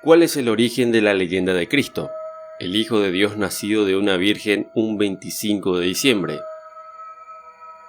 ¿Cuál es el origen de la leyenda de Cristo, el Hijo de Dios nacido de una virgen un 25 de diciembre?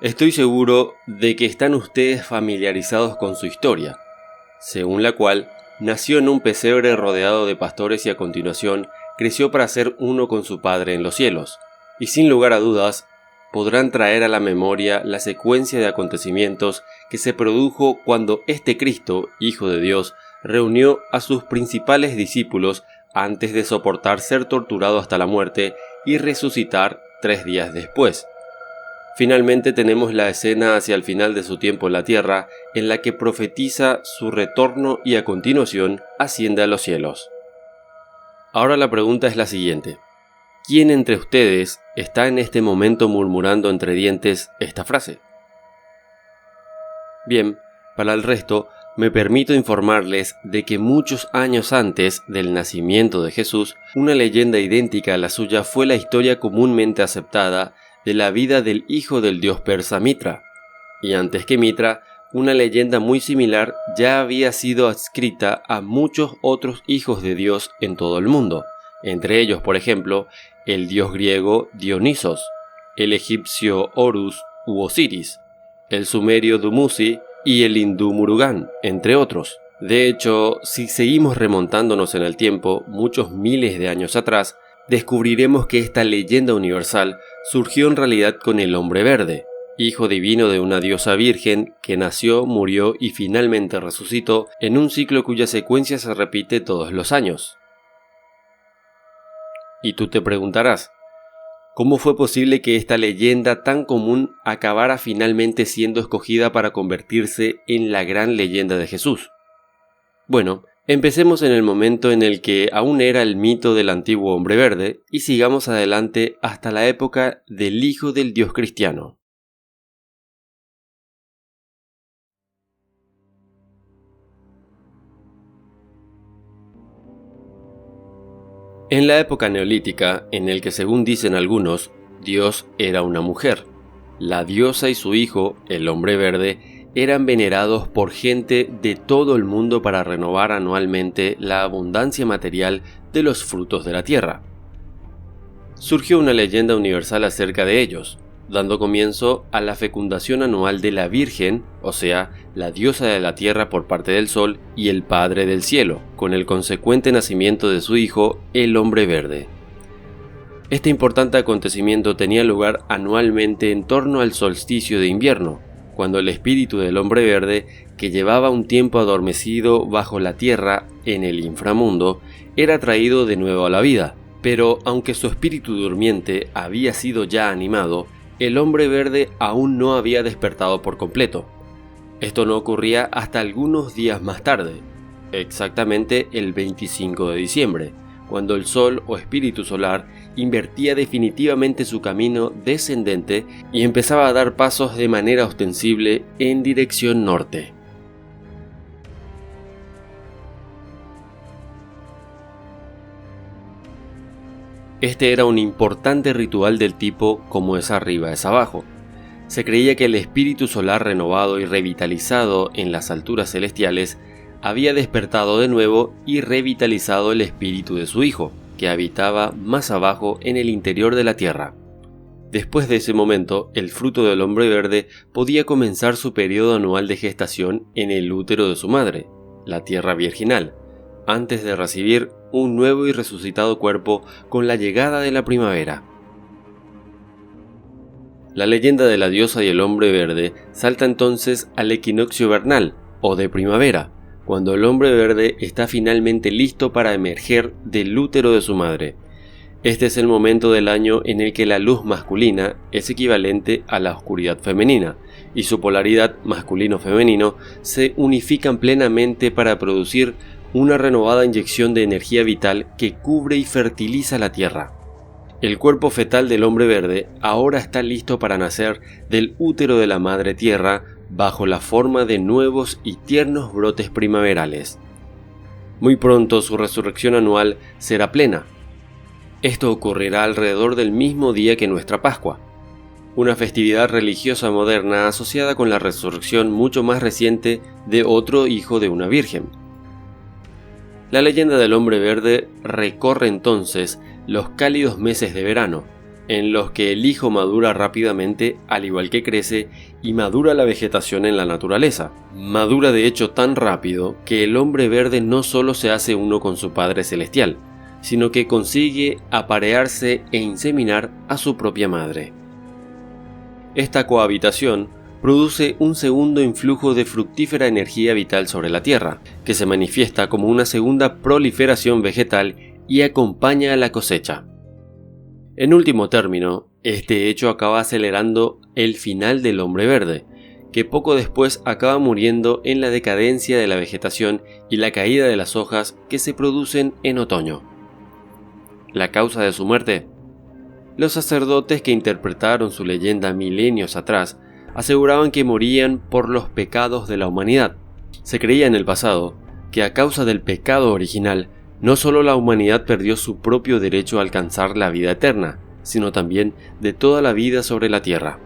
Estoy seguro de que están ustedes familiarizados con su historia, según la cual nació en un pesebre rodeado de pastores y a continuación creció para ser uno con su Padre en los cielos, y sin lugar a dudas podrán traer a la memoria la secuencia de acontecimientos que se produjo cuando este Cristo, Hijo de Dios, reunió a sus principales discípulos antes de soportar ser torturado hasta la muerte y resucitar 3 días después. Finalmente tenemos la escena hacia el final de su tiempo en la tierra, en la que profetiza su retorno y a continuación asciende a los cielos. Ahora la pregunta es la siguiente: ¿quién entre ustedes está en este momento murmurando entre dientes esta frase? Bien, para el resto, me permito informarles de que muchos años antes del nacimiento de Jesús, una leyenda idéntica a la suya fue la historia comúnmente aceptada de la vida del hijo del dios persa Mitra. Y antes que Mitra, una leyenda muy similar ya había sido adscrita a muchos otros hijos de Dios en todo el mundo, entre ellos, por ejemplo, el dios griego Dionisos, el egipcio Horus u Osiris, el sumerio Dumuzi y el hindú Murugan, entre otros. De hecho, si seguimos remontándonos en el tiempo, muchos miles de años atrás, descubriremos que esta leyenda universal surgió en realidad con el hombre verde, hijo divino de una diosa virgen que nació, murió y finalmente resucitó en un ciclo cuya secuencia se repite todos los años. Y tú te preguntarás, ¿cómo fue posible que esta leyenda tan común acabara finalmente siendo escogida para convertirse en la gran leyenda de Jesús? Bueno, empecemos en el momento en el que aún era el mito del antiguo hombre verde y sigamos adelante hasta la época del Hijo del Dios cristiano. En la época neolítica, en el que según dicen algunos, Dios era una mujer, la diosa y su hijo, el hombre verde, eran venerados por gente de todo el mundo para renovar anualmente la abundancia material de los frutos de la tierra. Surgió una leyenda universal acerca de ellos, dando comienzo a la fecundación anual de la Virgen, o sea, la diosa de la tierra por parte del Sol y el Padre del cielo, con el consecuente nacimiento de su hijo, el hombre verde. Este importante acontecimiento tenía lugar anualmente en torno al solsticio de invierno, cuando el espíritu del hombre verde, que llevaba un tiempo adormecido bajo la tierra en el inframundo, era traído de nuevo a la vida. Pero aunque su espíritu durmiente había sido ya animado, el hombre verde aún no había despertado por completo. Esto no ocurría hasta algunos días más tarde, exactamente el 25 de diciembre, cuando el Sol o espíritu solar invertía definitivamente su camino descendente y empezaba a dar pasos de manera ostensible en dirección norte. Este era un importante ritual del tipo como es arriba es abajo. Se creía que el espíritu solar renovado y revitalizado en las alturas celestiales había despertado de nuevo y revitalizado el espíritu de su hijo, que habitaba más abajo en el interior de la tierra. Después de ese momento, el fruto del hombre verde podía comenzar su periodo anual de gestación en el útero de su madre, la tierra virginal, antes de recibir un nuevo y resucitado cuerpo con la llegada de la primavera. La leyenda de la diosa y el hombre verde salta entonces al equinoccio vernal, o de primavera, cuando el hombre verde está finalmente listo para emerger del útero de su madre. Este es el momento del año en el que la luz masculina es equivalente a la oscuridad femenina, y su polaridad masculino-femenino se unifican plenamente para producir una renovada inyección de energía vital que cubre y fertiliza la tierra. El cuerpo fetal del hombre verde ahora está listo para nacer del útero de la madre tierra bajo la forma de nuevos y tiernos brotes primaverales. Muy pronto su resurrección anual será plena. Esto ocurrirá alrededor del mismo día que nuestra Pascua, una festividad religiosa moderna asociada con la resurrección mucho más reciente de otro hijo de una virgen. La leyenda del hombre verde recorre entonces los cálidos meses de verano, en los que el hijo madura rápidamente al igual que crece y madura la vegetación en la naturaleza. Madura de hecho tan rápido que el hombre verde no solo se hace uno con su Padre Celestial, sino que consigue aparearse e inseminar a su propia madre. Esta cohabitación produce un segundo influjo de fructífera energía vital sobre la Tierra, que se manifiesta como una segunda proliferación vegetal y acompaña a la cosecha. En último término, este hecho acaba acelerando el final del hombre verde, que poco después acaba muriendo en la decadencia de la vegetación y la caída de las hojas que se producen en otoño. ¿La causa de su muerte? Los sacerdotes que interpretaron su leyenda milenios atrás aseguraban que morían por los pecados de la humanidad. Se creía en el pasado que a causa del pecado original, no solo la humanidad perdió su propio derecho a alcanzar la vida eterna, sino también de toda la vida sobre la tierra.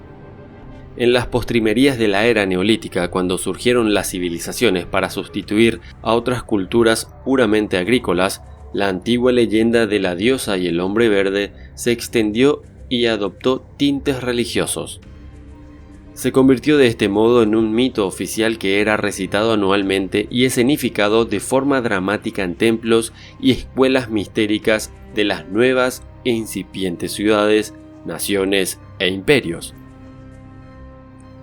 En las postrimerías de la era neolítica, cuando surgieron las civilizaciones para sustituir a otras culturas puramente agrícolas, la antigua leyenda de la diosa y el hombre verde se extendió y adoptó tintes religiosos. Se convirtió de este modo en un mito oficial que era recitado anualmente y escenificado de forma dramática en templos y escuelas mistéricas de las nuevas e incipientes ciudades, naciones e imperios.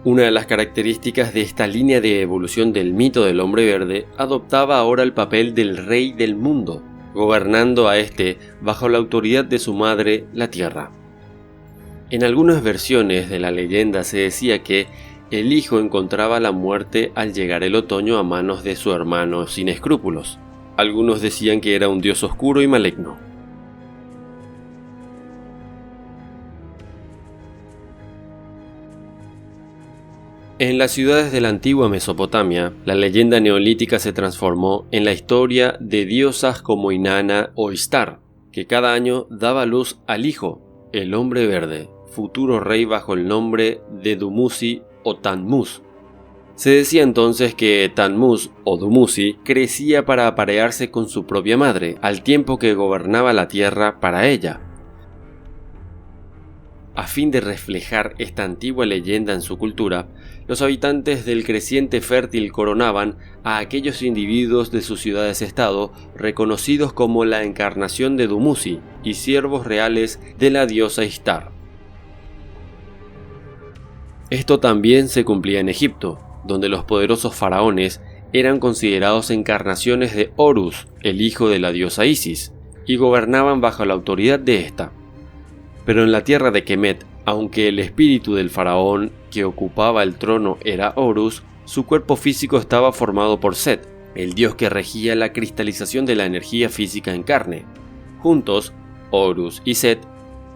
Una de las características de esta línea de evolución del mito del hombre verde adoptaba ahora el papel del rey del mundo, gobernando a este bajo la autoridad de su madre, la tierra. En algunas versiones de la leyenda se decía que el hijo encontraba la muerte al llegar el otoño a manos de su hermano sin escrúpulos. Algunos decían que era un dios oscuro y maligno. En las ciudades de la antigua Mesopotamia, la leyenda neolítica se transformó en la historia de diosas como Inanna o Ishtar, que cada año daba luz al hijo, el hombre verde, futuro rey bajo el nombre de Dumuzi o Tammuz. Se decía entonces que Tammuz o Dumuzi crecía para aparearse con su propia madre, al tiempo que gobernaba la tierra para ella. A fin de reflejar esta antigua leyenda en su cultura, los habitantes del creciente fértil coronaban a aquellos individuos de sus ciudades-estado reconocidos como la encarnación de Dumuzi y siervos reales de la diosa Ishtar. Esto también se cumplía en Egipto, donde los poderosos faraones eran considerados encarnaciones de Horus, el hijo de la diosa Isis, y gobernaban bajo la autoridad de ésta. Pero en la tierra de Kemet, aunque el espíritu del faraón que ocupaba el trono era Horus, su cuerpo físico estaba formado por Set, el dios que regía la cristalización de la energía física en carne. Juntos, Horus y Set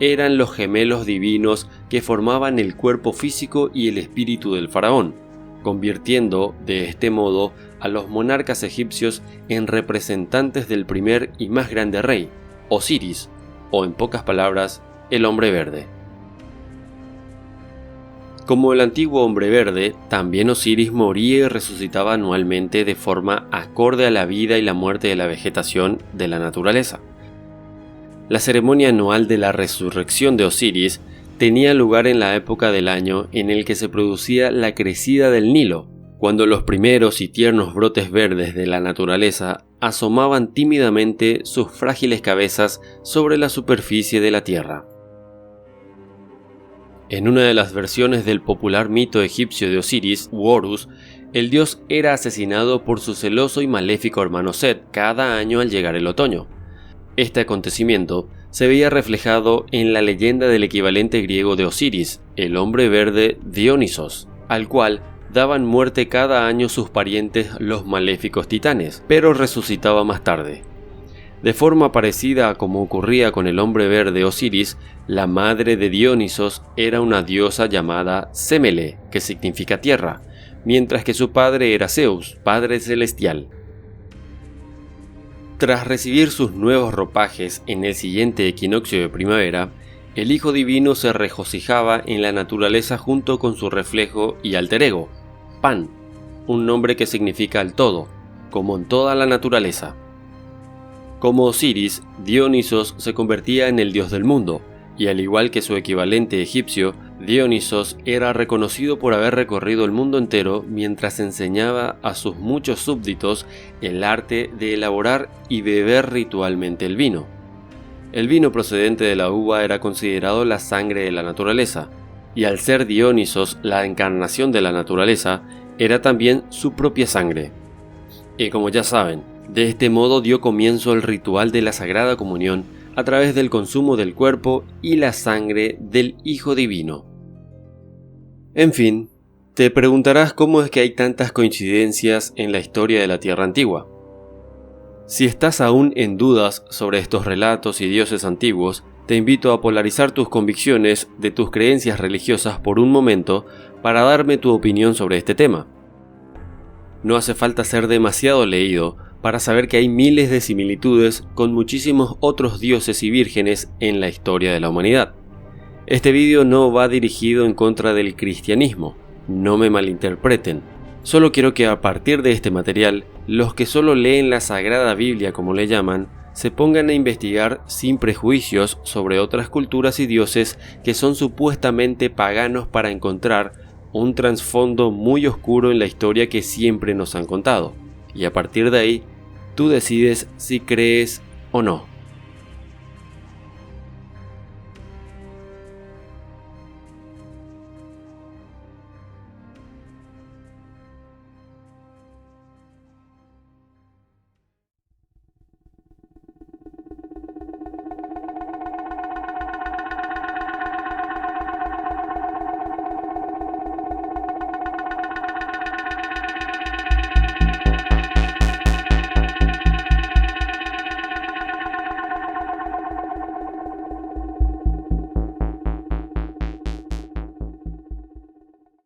eran los gemelos divinos que formaban el cuerpo físico y el espíritu del faraón, convirtiendo de este modo a los monarcas egipcios en representantes del primer y más grande rey, Osiris, o en pocas palabras, el hombre verde. Como el antiguo hombre verde, también Osiris moría y resucitaba anualmente de forma acorde a la vida y la muerte de la vegetación de la naturaleza. La ceremonia anual de la resurrección de Osiris tenía lugar en la época del año en el que se producía la crecida del Nilo, cuando los primeros y tiernos brotes verdes de la naturaleza asomaban tímidamente sus frágiles cabezas sobre la superficie de la tierra. En una de las versiones del popular mito egipcio de Osiris u Horus, el dios era asesinado por su celoso y maléfico hermano Set cada año al llegar el otoño. Este acontecimiento se veía reflejado en la leyenda del equivalente griego de Osiris, el hombre verde Dionisos, al cual daban muerte cada año sus parientes los maléficos titanes, pero resucitaba más tarde. De forma parecida a como ocurría con el hombre verde Osiris, la madre de Dionisos era una diosa llamada Semele, que significa tierra, mientras que su padre era Zeus, padre celestial. Tras recibir sus nuevos ropajes en el siguiente equinoccio de primavera, el Hijo Divino se regocijaba en la naturaleza junto con su reflejo y alter ego, Pan, un nombre que significa el todo, como en toda la naturaleza. Como Osiris, Dionisos se convertía en el dios del mundo, y al igual que su equivalente egipcio, Dionisos era reconocido por haber recorrido el mundo entero mientras enseñaba a sus muchos súbditos el arte de elaborar y beber ritualmente el vino. El vino procedente de la uva era considerado la sangre de la naturaleza, y al ser Dionisos la encarnación de la naturaleza, era también su propia sangre. Y como ya saben, de este modo dio comienzo el ritual de la Sagrada Comunión a través del consumo del cuerpo y la sangre del Hijo Divino. En fin, te preguntarás cómo es que hay tantas coincidencias en la historia de la Tierra Antigua. Si estás aún en dudas sobre estos relatos y dioses antiguos, te invito a polarizar tus convicciones de tus creencias religiosas por un momento para darme tu opinión sobre este tema. No hace falta ser demasiado leído para saber que hay miles de similitudes con muchísimos otros dioses y vírgenes en la historia de la humanidad. Este vídeo no va dirigido en contra del cristianismo, no me malinterpreten. Solo quiero que a partir de este material, los que solo leen la Sagrada Biblia como le llaman, se pongan a investigar sin prejuicios sobre otras culturas y dioses que son supuestamente paganos para encontrar un trasfondo muy oscuro en la historia que siempre nos han contado. Y a partir de ahí, tú decides si crees o no.